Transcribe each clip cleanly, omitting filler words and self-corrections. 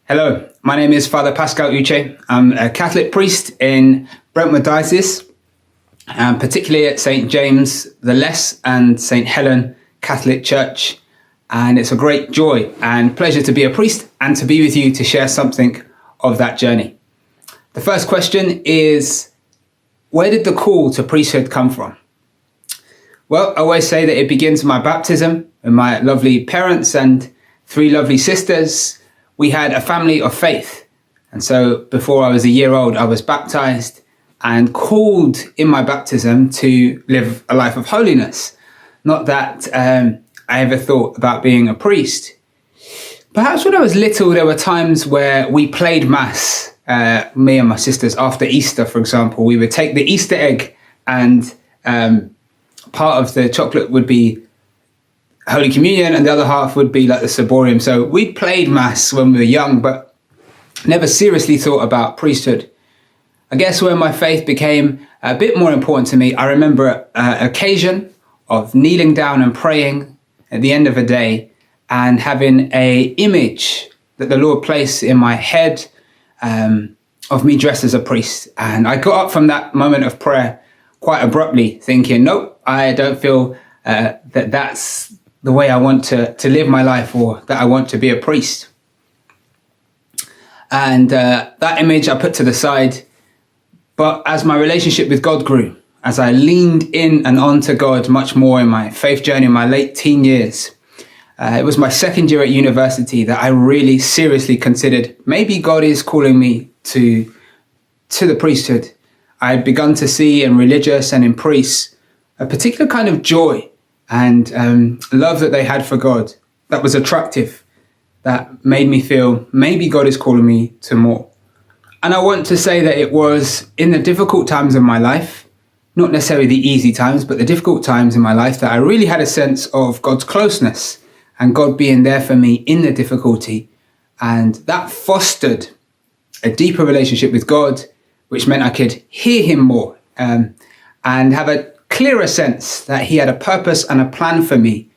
Hello, my name is Father Paschal Uche. I'm a Catholic priest in Brentwood Diocese, and particularly at St. James the Less and St. Helen Catholic Church. And it's a great joy and pleasure to be a priest and to be with you to share something of that journey. The first question is, where did the call to priesthood come from? Well, I always say that it begins with my baptism with my lovely parents and three lovely sisters. We had a family of faith. And so before I was a year old, I was baptized and called in my baptism to live a life of holiness. Not that I ever thought about being a priest. Perhaps when I was little, there were times where we played mass, me and my sisters, after Easter, for example. We would take the Easter egg and part of the chocolate would be Holy Communion and the other half would be like the ciborium. So we played mass when we were young, but never seriously thought about priesthood. I guess when my faith became a bit more important to me, I remember an occasion of kneeling down and praying at the end of a day and having an image that the Lord placed in my head of me dressed as a priest. And I got up from that moment of prayer quite abruptly thinking, nope, I don't feel that that's the way I want to live my life, or that I want to be a priest. And that image I put to the side. But as my relationship with God grew, as I leaned in and onto God much more in my faith journey in my late teen years, it was my second year at university that I really seriously considered maybe God is calling me to the priesthood. I had begun to see in religious and in priests a particular kind of joy and love that they had for God that was attractive, that made me feel maybe God is calling me to more. And I want to say that it was in the difficult times of my life, not necessarily the easy times, but the difficult times in my life, that I really had a sense of God's closeness and God being there for me in the difficulty. And that fostered a deeper relationship with God, which meant I could hear him more and have a clearer sense that he had a purpose and a plan for me.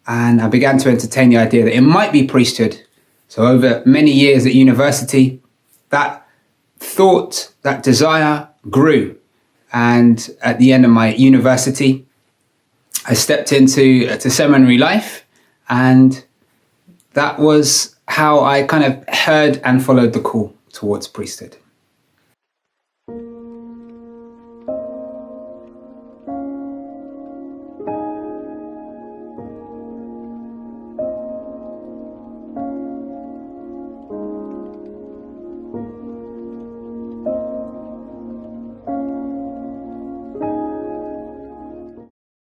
And I began to entertain the idea that it might be priesthood. So over many years at university, that thought, that desire grew. And at the end of my university, I stepped into seminary life. And that was how I kind of heard and followed the call towards priesthood.